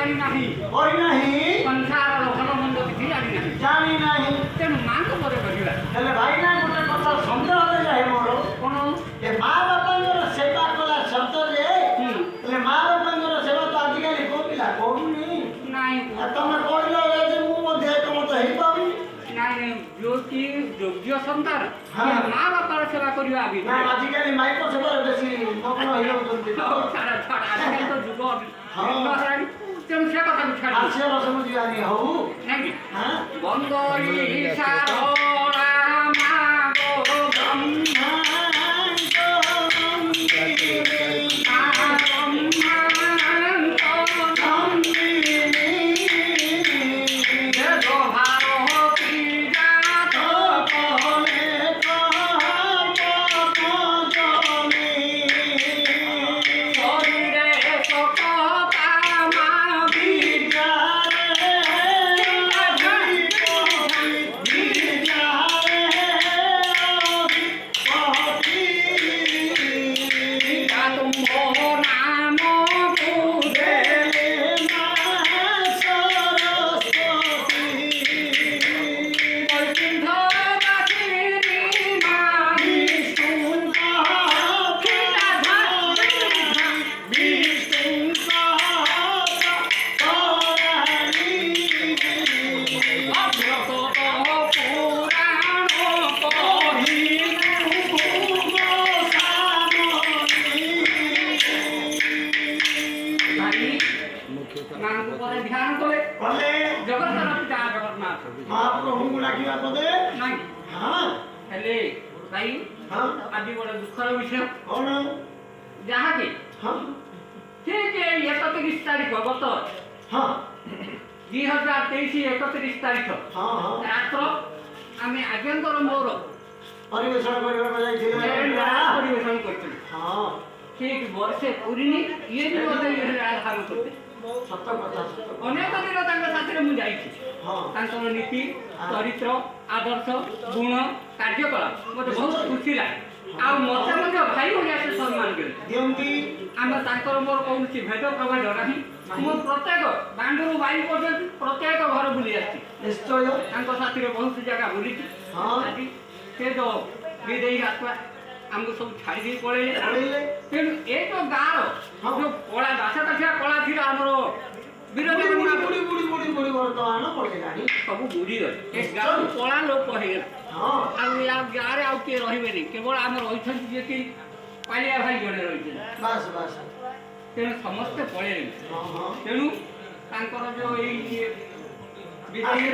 କରି ନାହିଁ ସଂସାରର ଭଲ ମନ୍ଦ କିଛି ଜାଣି ନାହିଁ ତେଣୁ ମାଙ୍କ ପରେ କରିବା ହେଲେ ଭାଇନା ଗୋଟେ କଥା ସନ୍ଦେହ ଯାଏ ମୋର କ'ଣ ଏ ମା ବାପାଙ୍କର ସେବା କଲା ସତରେ ହେଲେ ମା ବାପାଙ୍କର ସେବା ତ ଆଜିକାଲି କୋଉ ପିଲା କରୁନି ନାଇଁ ତମେ କହିଲ ଯେ ମୁଁ ମଧ୍ୟ ଏକମତ ହେଇପାରୁନି ନାଇଁ ଯୋଉଠି ଯୋଗ୍ୟ ସନ୍ତାନ ମା ବାପାର ସେବା କରିବା ବି ଆଜିକାଲି ମାଇକ ସେବାରେ ବେଶୀ ମଗ୍ନ ହେଇଯାଉଛନ୍ତି ଆଜିକାଲି ତ ଯୁଗ ହେଲାଣି ତେଣୁ ସେ କଥାକୁ ଛାଡ଼ି ଯିବାନି ହଉ ନାଇଁ ବନ୍ଦରୀ ସାରଳା ମାଗୋ ବ୍ରହ୍ମା महाप्रभु डाकिबा पदे नहीं हां हेले भाई हां आदि बड़ा दुखर विषय कौन जहां के हां ठीक है 31 तारीख गत हां 2023 31 तारीख हां हां रात्र आमे आज्ञांकर मोर परिवेशन करबा को जाइथिले परिवेशन करथिले हां ठीक वर्षे पूरीनी ये भी बोलते ये काम करते सत्य कथा अनेक दिन तांका साथरे मु जाईछि तांकर नीति चरित्र आदर्श गुण कार्यकलाप मते बहुत खुशी लागे आ मते मते भाई हो जासे सम्मान करे दियंती आम तांकर मोर कोनसी भेद प्रभेद नाही मो प्रत्येक बांडरू बाई पर्यंत प्रत्येक घर बुली आछि निश्चय तांकर साथरे बहुत जगह बुली हां आदि से जो विदेही आत्मा हमको सब छाड़ी दी पड़े तेणु ए तो गाँव जो कला दासा काठिया कला थी आमर विरोधी बुड़ी बुड़ी बुड़ी बुड़ी वर्तमान पड़ेगानी सब बुड़ी गले ए गाँव कला लोप हो गला आ या गाँव आउ किए रहिबेनी केवल आम रहिछन जे कि पालिया भाई जड़े रहिछन बस बस तेणु समस्त पड़े तेणु तांकर जो ए विदेही